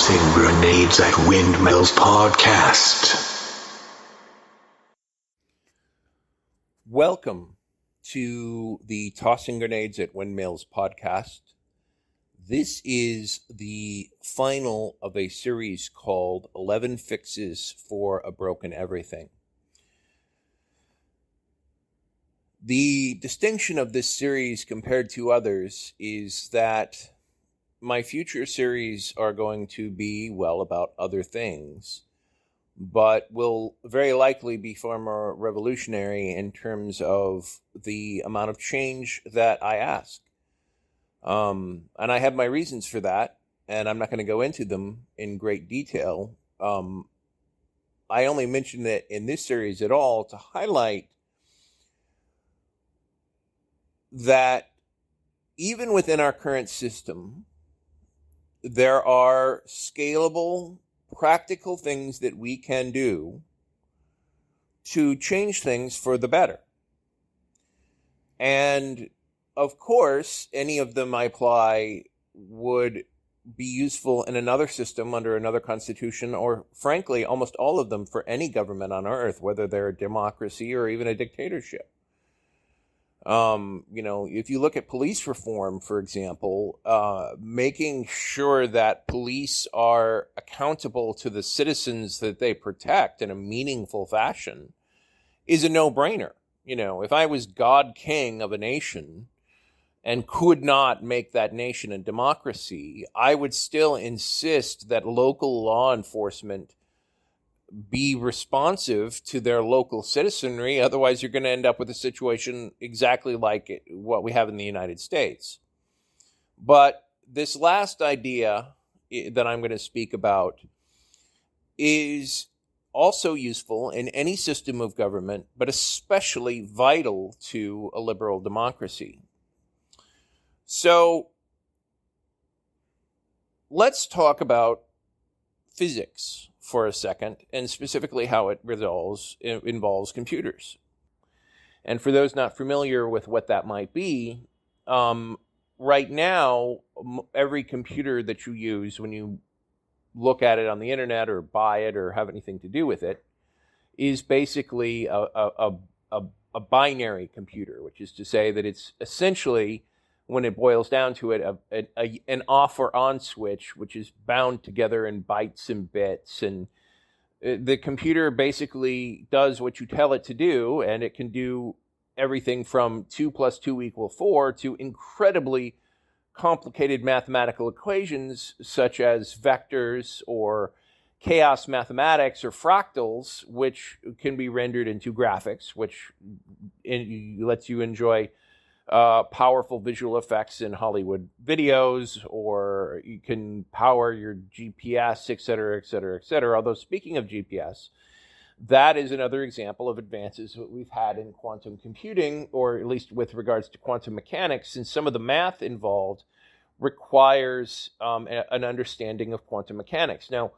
Tossing Grenades at Windmills podcast. Welcome to the Tossing Grenades at Windmills podcast. This is the final of a series called 11 Fixes for a Broken Everything. The distinction of this series compared to others is that my future series are going to be, well, about other things, but will very likely be far more revolutionary in terms of the amount of change that I ask. And I have my reasons for that, and I'm not going to go into them in great detail. I only mention it in this series at all to highlight that even within our current system, there are scalable, practical things that we can do to change things for the better. And of course, any of them I apply would be useful in another system under another constitution, or frankly, almost all of them for any government on earth, whether they're a democracy or even a dictatorship. If you look at police reform, for example, making sure that police are accountable to the citizens that they protect in a meaningful fashion is a no-brainer. If I was God King of a nation and could not make that nation a democracy, I would still insist that local law enforcement be responsive to their local citizenry. Otherwise, you're going to end up with a situation exactly like what we have in the United States. But this last idea that I'm going to speak about is also useful in any system of government, but especially vital to a liberal democracy. So let's talk about physics for a second, and specifically how it involves computers. And for those not familiar with what that might be, right now, every computer that you use when you look at it on the internet or buy it or have anything to do with it is basically a binary computer, which is to say that it's essentially, when it boils down to it, an off or on switch, which is bound together in bytes and bits. And the computer basically does what you tell it to do, and it can do everything from 2 + 2 = 4 to incredibly complicated mathematical equations such as vectors or chaos mathematics or fractals, which can be rendered into graphics, which lets you enjoy powerful visual effects in Hollywood videos, or you can power your GPS, et cetera, et cetera, et cetera. Although, speaking of GPS, that is another example of advances that we've had in quantum computing, or at least with regards to quantum mechanics, since some of the math involved requires an understanding of quantum mechanics. Now,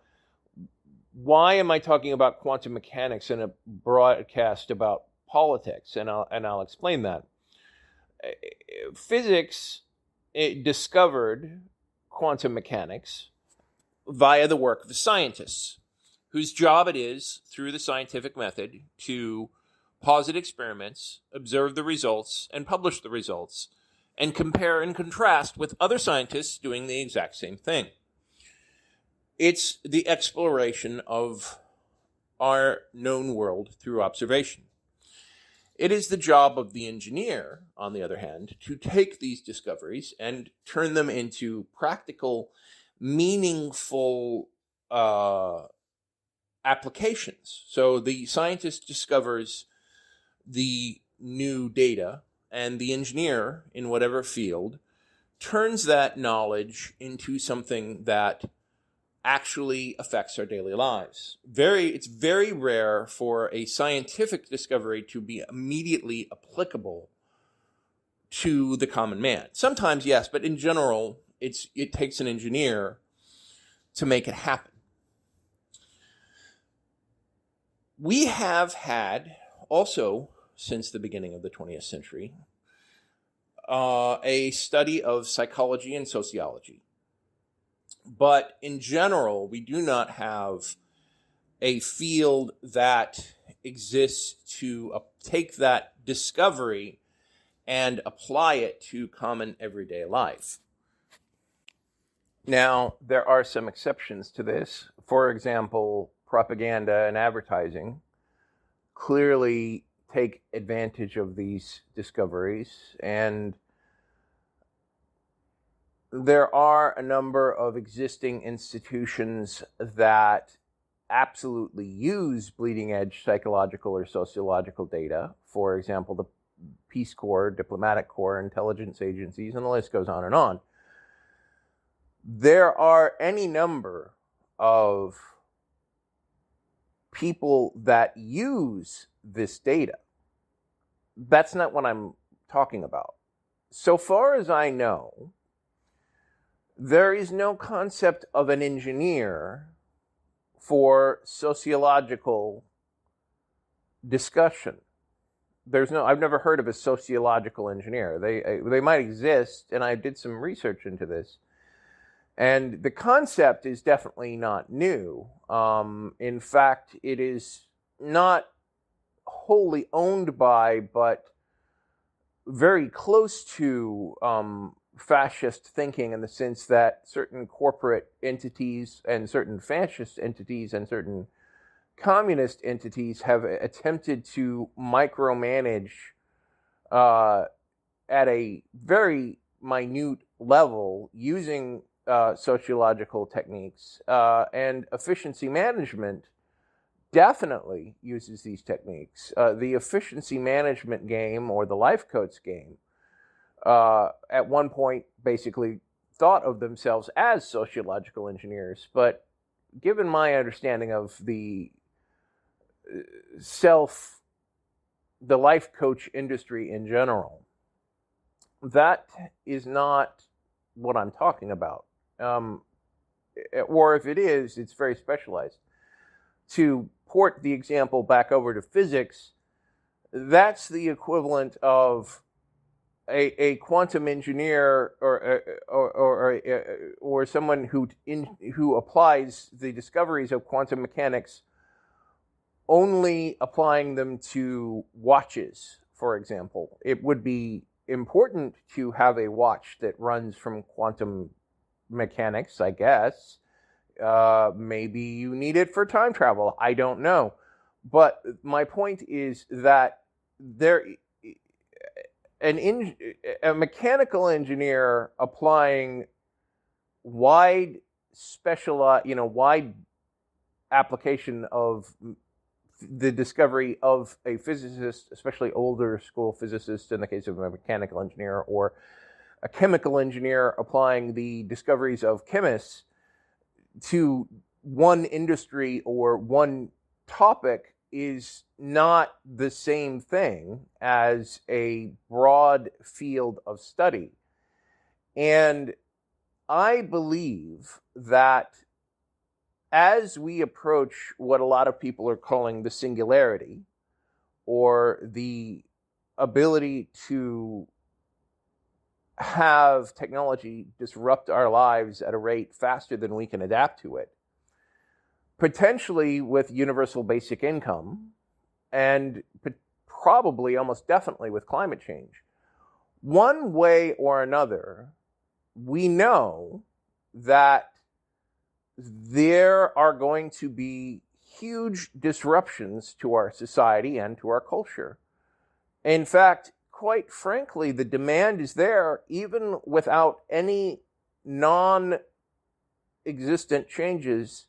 why am I talking about quantum mechanics in a broadcast about politics? And I'll explain that. Physics discovered quantum mechanics via the work of the scientists, whose job it is, through the scientific method, to posit experiments, observe the results, and publish the results, and compare and contrast with other scientists doing the exact same thing. It's the exploration of our known world through observation. It is the job of the engineer, on the other hand, to take these discoveries and turn them into practical, meaningful applications. So the scientist discovers the new data, and the engineer, in whatever field, turns that knowledge into something that actually affects our daily lives. It's very rare for a scientific discovery to be immediately applicable to the common man. Sometimes, yes, but in general, it takes an engineer to make it happen. We have had, also since the beginning of the 20th century, a study of psychology and sociology. But in general, we do not have a field that exists to take that discovery and apply it to common everyday life. Now, there are some exceptions to this. For example, propaganda and advertising clearly take advantage of these discoveries, and there are a number of existing institutions that absolutely use bleeding edge psychological or sociological data. For example, the Peace Corps, diplomatic corps, intelligence agencies, and the list goes on and on. There are any number of people that use this data. That's not what I'm talking about. So far as I know, there is no concept of an engineer for sociological discussion. I've never heard of a sociological engineer. They might exist, and I did some research into this. And the concept is definitely not new. In fact, it is not wholly owned by, but very close to fascist thinking, in the sense that certain corporate entities and certain fascist entities and certain communist entities have attempted to micromanage at a very minute level using sociological techniques, and efficiency management definitely uses these techniques. The efficiency management game, or the life coach game, at one point basically thought of themselves as sociological engineers, but given my understanding of the life coach industry in general, that is not what I'm talking about. Or if it is, it's very specialized. To port the example back over to physics, that's the equivalent of a quantum engineer or someone who applies the discoveries of quantum mechanics only applying them to watches, for example. It would be important to have a watch that runs from quantum mechanics, I guess. Maybe you need it for time travel. I don't know. But my point is that a mechanical engineer applying wide application of the discovery of a physicist, especially older school physicists in the case of a mechanical engineer, or a chemical engineer applying the discoveries of chemists to one industry or one topic, is not the same thing as a broad field of study. And I believe that as we approach what a lot of people are calling the singularity, or the ability to have technology disrupt our lives at a rate faster than we can adapt to it, potentially with universal basic income, and probably almost definitely with climate change, one way or another, we know that there are going to be huge disruptions to our society and to our culture. In fact, quite frankly, the demand is there even without any non-existent changes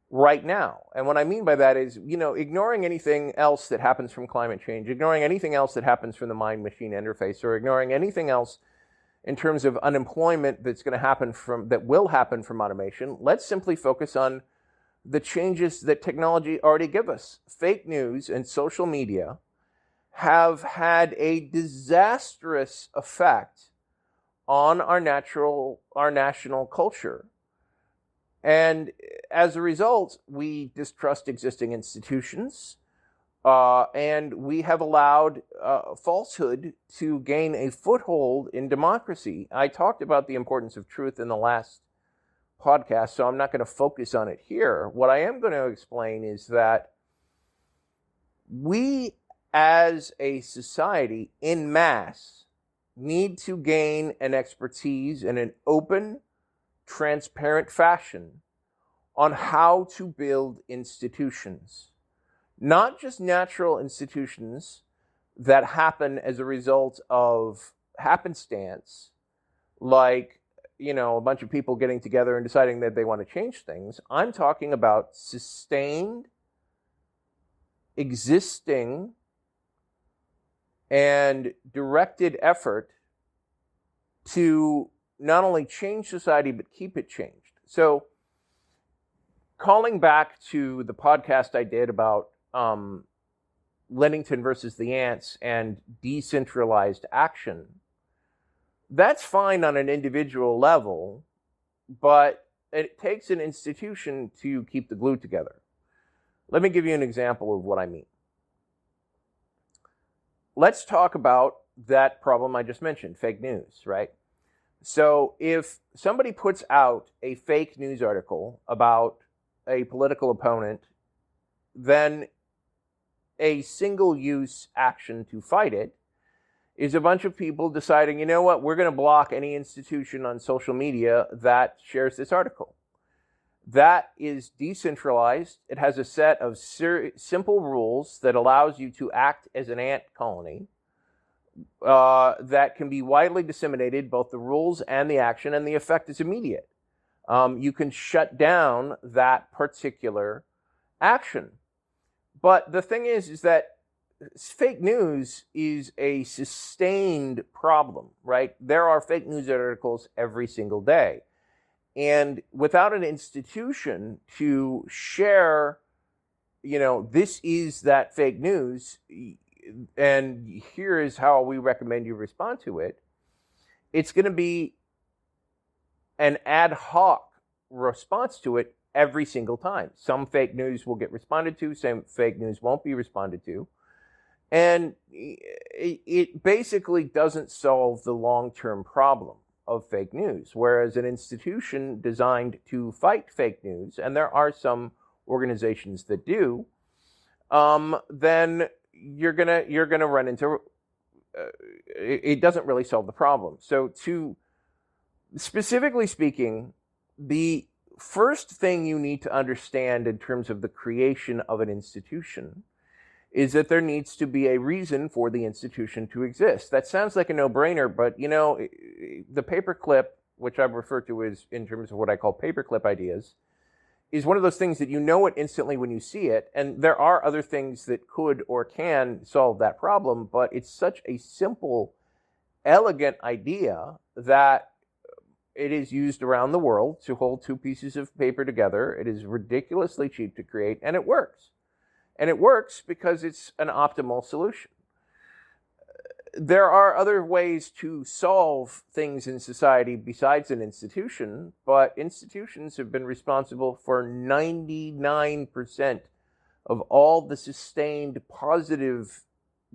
right now. And what I mean by that is, ignoring anything else that happens from climate change, ignoring anything else that happens from the mind-machine interface, or ignoring anything else in terms of unemployment that will happen from automation, let's simply focus on the changes that technology already give us. Fake news and social media have had a disastrous effect on our national culture. And as a result, we distrust existing institutions, and we have allowed falsehood to gain a foothold in democracy. I talked about the importance of truth in the last podcast, so I'm not going to focus on it here. What I am going to explain is that we as a society en masse need to gain an expertise in an open, transparent fashion on how to build institutions. Not just natural institutions that happen as a result of happenstance, like, a bunch of people getting together and deciding that they want to change things. I'm talking about sustained, existing, and directed effort to not only change society, but keep it changed. So, calling back to the podcast I did about Lennington versus the ants and decentralized action, that's fine on an individual level, but it takes an institution to keep the glue together. Let me give you an example of what I mean. Let's talk about that problem I just mentioned, fake news, right? So if somebody puts out a fake news article about a political opponent, then a single-use action to fight it is a bunch of people deciding, you know what, we're going to block any institution on social media that shares this article. That is decentralized. It has a set of simple rules that allows you to act as an ant colony that can be widely disseminated, both the rules and the action, and the effect is immediate. You can shut down that particular action. But the thing is that fake news is a sustained problem, right? There are fake news articles every single day. And without an institution to share, this is that fake news, and here is how we recommend you respond to it, it's going to be an ad hoc response to it every single time. Some fake news will get responded to, some fake news won't be responded to. And it basically doesn't solve the long-term problem of fake news, whereas an institution designed to fight fake news, and there are some organizations that do, then you're gonna run into it doesn't really solve the problem. So, to specifically speaking, the first thing you need to understand in terms of the creation of an institution is that there needs to be a reason for the institution to exist. That sounds like a no-brainer, but the paperclip, which I refer to as in terms of what I call paperclip ideas, is one of those things that you know it instantly when you see it, and there are other things that could or can solve that problem, but it's such a simple, elegant idea that it is used around the world to hold two pieces of paper together. It is ridiculously cheap to create, and it works. And it works because it's an optimal solution. There are other ways to solve things in society besides an institution, but institutions have been responsible for 99% of all the sustained positive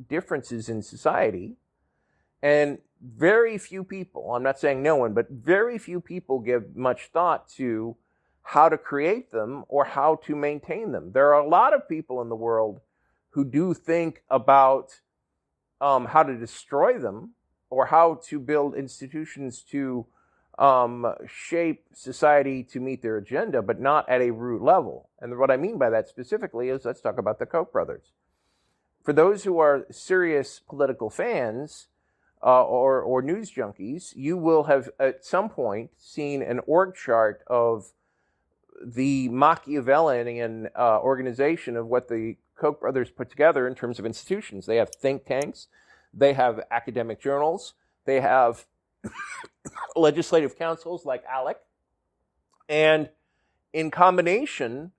differences in society. And very few people, I'm not saying no one, but very few people give much thought to how to create them or how to maintain them. There are a lot of people in the world who do think about how to destroy them or how to build institutions to shape society to meet their agenda, but not at a root level. And what I mean by that specifically is, let's talk about the Koch brothers. For those who are serious political fans or news junkies, you will have at some point seen an org chart of the Machiavellian organization of what the Koch brothers put together in terms of institutions. They have think tanks, they have academic journals, they have legislative councils like ALEC, and in combination,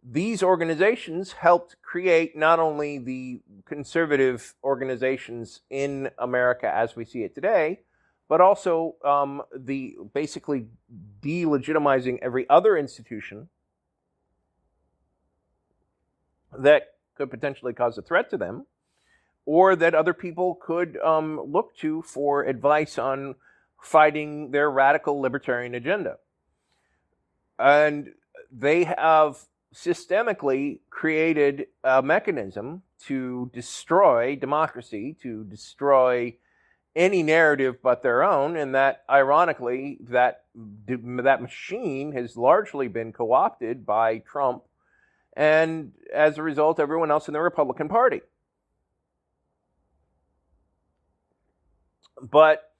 these organizations helped create not only the conservative organizations in America as we see it today, but also the basically delegitimizing every other institution that could potentially cause a threat to them, or that other people could look to for advice on fighting their radical libertarian agenda. And they have systemically created a mechanism to destroy democracy, to destroy any narrative but their own, and that, ironically, that machine has largely been co-opted by Trump, and as a result, everyone else in the Republican Party. But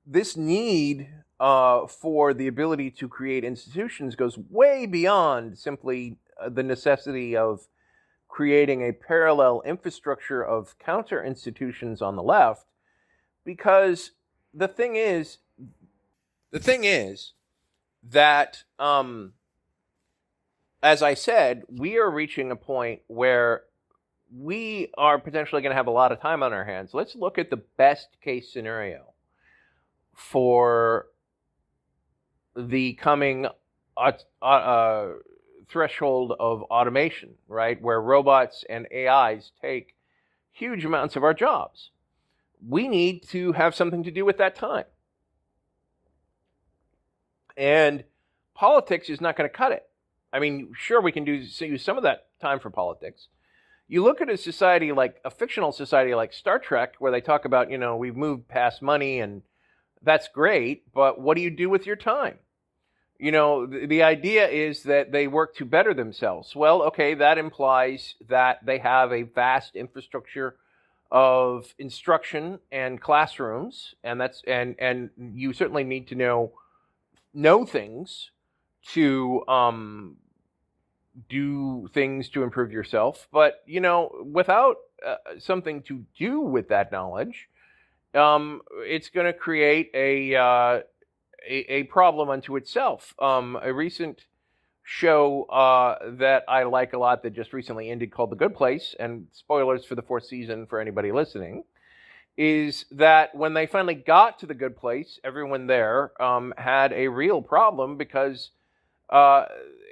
this need for the ability to create institutions goes way beyond simply the necessity of creating a parallel infrastructure of counter institutions on the left, because the thing is that, as I said, we are reaching a point where we are potentially going to have a lot of time on our hands. Let's look at the best case scenario for the coming threshold of automation, right? Where robots and AIs take huge amounts of our jobs. We need to have something to do with that time. And politics is not going to cut it. I mean, sure, we can use some of that time for politics. You look at a society like a fictional society like Star Trek, where they talk about, we've moved past money, and that's great, but what do you do with your time? The idea is that they work to better themselves. Well, okay, that implies that they have a vast infrastructure of instruction and classrooms, and and you certainly need to know things to do things to improve yourself. But without something to do with that knowledge, it's going to create a problem unto itself. A recent show that I like a lot that just recently ended, called The Good Place, and spoilers for the 4th season for anybody listening, is that when they finally got to the good place, everyone there had a real problem, because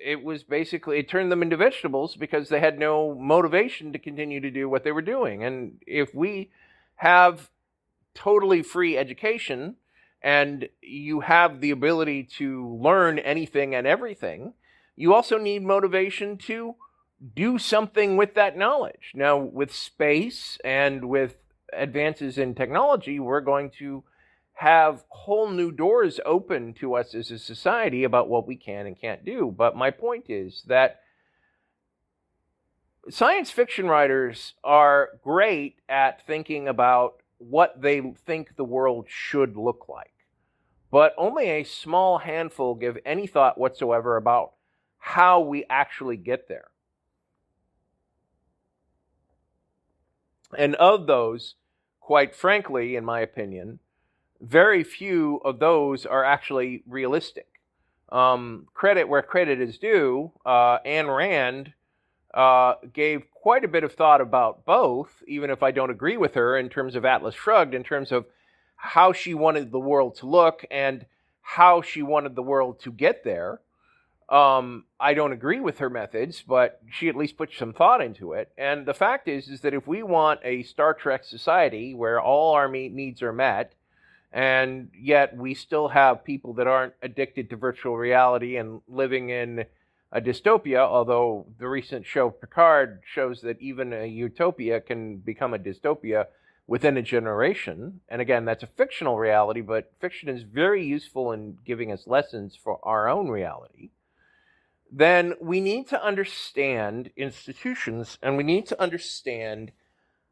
it turned them into vegetables, because they had no motivation to continue to do what they were doing. And if we have totally free education, and you have the ability to learn anything and everything, you also need motivation to do something with that knowledge. Now, with space and with advances in technology, we're going to have whole new doors open to us as a society about what we can and can't do. But my point is that science fiction writers are great at thinking about what they think the world should look like, but only a small handful give any thought whatsoever about how we actually get there. And of those, quite frankly, in my opinion, very few of those are actually realistic. Credit where credit is due, Ayn Rand gave quite a bit of thought about both, even if I don't agree with her in terms of Atlas Shrugged, in terms of how she wanted the world to look and how she wanted the world to get there. I don't agree with her methods, but she at least put some thought into it. And the fact is that if we want a Star Trek society where all our needs are met, and yet we still have people that aren't addicted to virtual reality and living in a dystopia, although the recent show Picard shows that even a utopia can become a dystopia within a generation. And again, that's a fictional reality, but fiction is very useful in giving us lessons for our own reality. Then we need to understand institutions, and we need to understand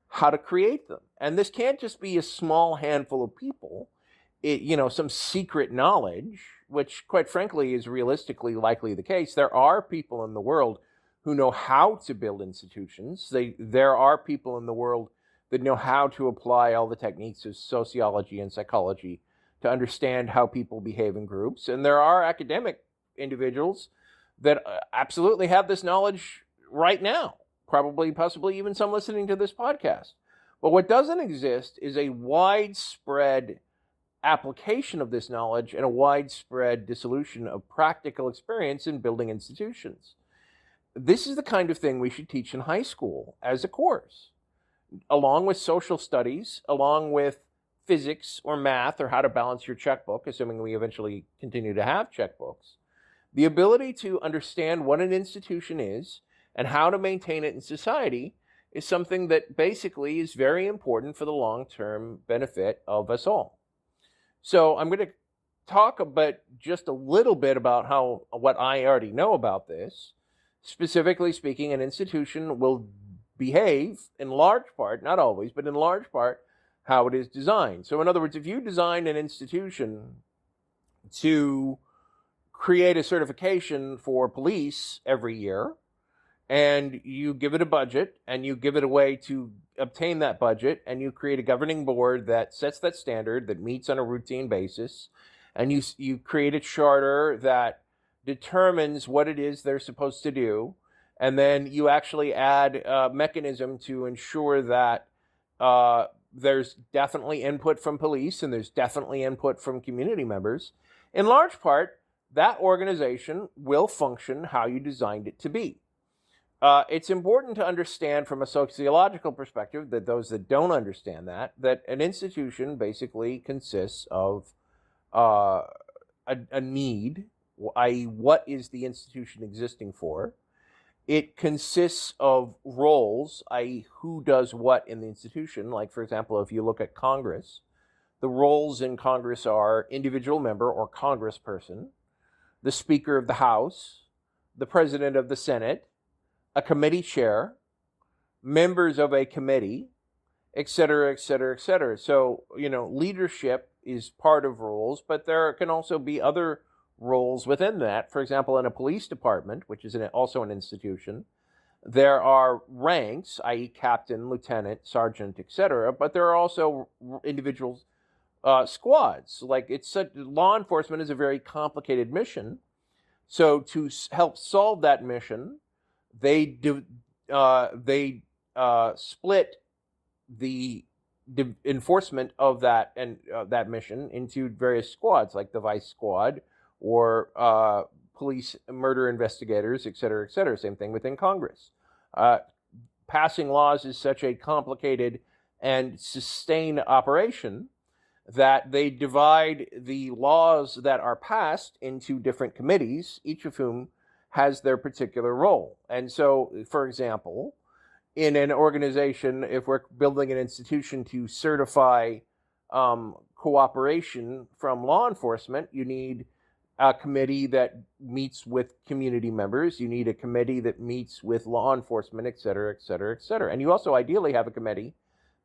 how to create them. And this can't just be a small handful of people, some secret knowledge, which quite frankly is realistically likely the case. There are people in the world who know how to build institutions. There are people in the world that know how to apply all the techniques of sociology and psychology to understand how people behave in groups. And there are academic individuals that absolutely have this knowledge right now, possibly even some listening to this podcast. But what doesn't exist is a widespread application of this knowledge and a widespread dissolution of practical experience in building institutions. This is the kind of thing we should teach in high school as a course, along with social studies, along with physics or math, or how to balance your checkbook, assuming we eventually continue to have checkbooks. The ability to understand what an institution is and how to maintain it in society is something that basically is very important for the long-term benefit of us all. So I'm going to talk about just a little bit about what I already know about this. Specifically speaking, an institution will behave in large part, not always, but in large part, how it is designed. So in other words, if you design an institution to create a certification for police every year, and you give it a budget, and you give it a way to obtain that budget, and you create a governing board that sets that standard, that meets on a routine basis, and you create a charter that determines what it is they're supposed to do, and then you actually add a mechanism to ensure that there's definitely input from police and there's definitely input from community members. In large part, that organization will function how you designed it to be. It's important to understand from a sociological perspective, that those that don't understand that an institution basically consists of a need, i.e. what is the institution existing for? It consists of roles, i.e. who does what in the institution. Like, for example, if you look at Congress, the roles in Congress are individual member or congressperson, the Speaker of the House, the President of the Senate, a committee chair, members of a committee, et cetera, et cetera, et cetera. So, leadership is part of roles, but there can also be other roles within that. For example, in a police department, which is also an institution, there are ranks, i.e. captain, lieutenant, sergeant, etc., but there are also individual squads. Like, law enforcement is a very complicated mission. So to help solve that mission, they split the enforcement of that mission into various squads, like the vice squad, or police murder investigators, et cetera, et cetera. Same thing within Congress. Passing laws is such a complicated and sustained operation that they divide the laws that are passed into different committees, each of whom has their particular role. And so, for example, in an organization, if we're building an institution to certify cooperation from law enforcement, you need a committee that meets with community members. You need a committee that meets with law enforcement, et cetera, et cetera, et cetera. And you also ideally have a committee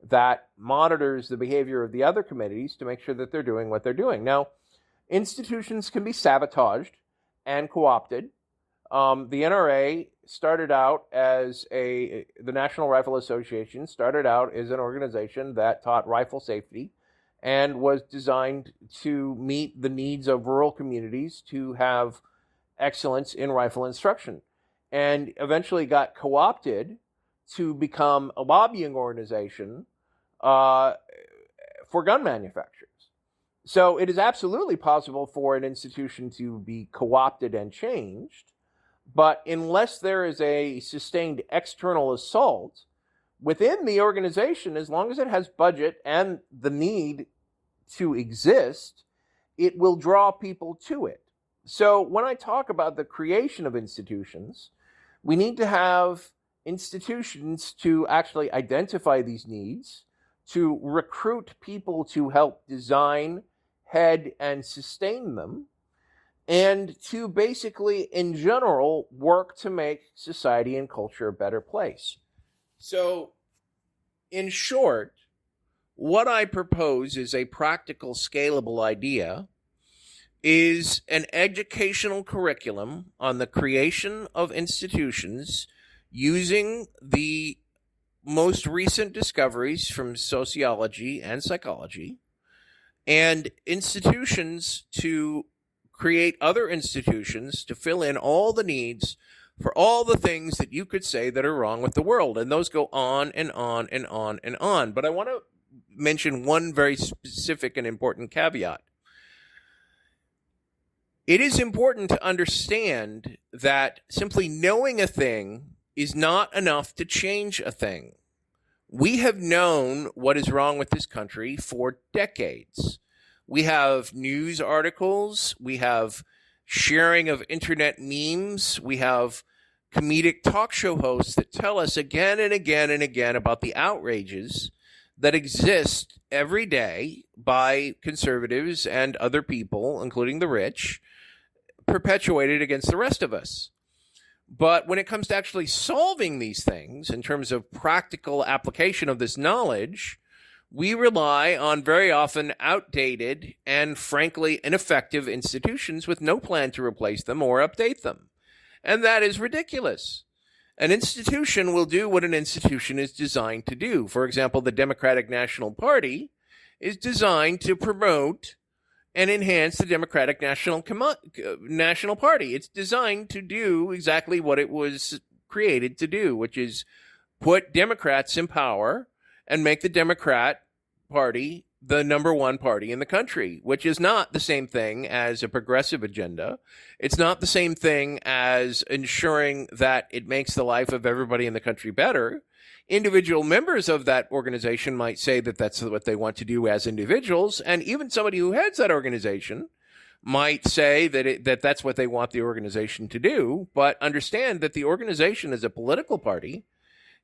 that monitors the behavior of the other committees to make sure that they're doing what they're doing. Now, institutions can be sabotaged and co-opted. The NRA started out as the National Rifle Association started out as an organization that taught rifle safety and was designed to meet the needs of rural communities to have excellence in rifle instruction, and eventually got co-opted to become a lobbying organization for gun manufacturers. So it is absolutely possible for an institution to be co-opted and changed, but unless there is a sustained external assault within the organization, as long as it has budget and the need to exist, it will draw people to it. So when I talk about the creation of institutions, we need to have institutions to actually identify these needs, to recruit people to help design, head, and sustain them, and to basically, in general, work to make society and culture a better place. So, in short, what I propose is a practical, scalable idea, is an educational curriculum on the creation of institutions using the most recent discoveries from sociology and psychology, and institutions to create other institutions to fill in all the needs for all the things that you could say that are wrong with the world. And those go on and on and on and on. But I want to mention one very specific and important caveat. It is important to understand that simply knowing a thing is not enough to change a thing. We have known what is wrong with this country for decades. We have news articles, we have sharing of internet memes. We have comedic talk show hosts that tell us again and again and again about the outrages that exist every day by conservatives and other people, including the rich, perpetuated against the rest of us. But when it comes to actually solving these things in terms of practical application of this knowledge, we rely on very often outdated and frankly ineffective institutions with no plan to replace them or update them. And that is ridiculous. An institution will do what an institution is designed to do. For example, the Democratic National Party is designed to promote and enhance the Democratic National Party. It's designed to do exactly what it was created to do, which is put Democrats in power and make the Democrat Party the number one party in the country, which is not the same thing as a progressive agenda. It's not the same thing as ensuring that it makes the life of everybody in the country better. Individual members of that organization might say that that's what they want to do as individuals, and even somebody who heads that organization might say that that's what they want the organization to do, but understand that the organization as a political party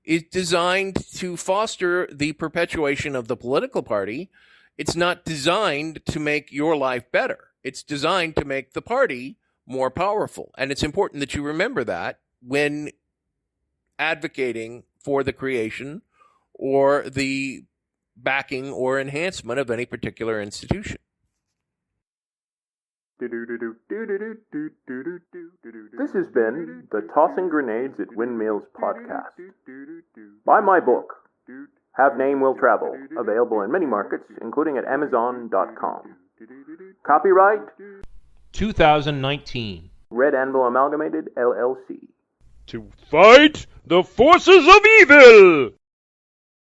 is designed to foster the perpetuation of the political party. It's not designed to make your life better. It's designed to make the party more powerful. And it's important that you remember that when advocating for the creation or the backing or enhancement of any particular institution. This has been the Tossing Grenades at Windmills podcast. Buy my book, Have Name Will Travel, available in many markets, including at Amazon.com. Copyright 2019. Red Anvil Amalgamated, LLC. To fight the forces of evil!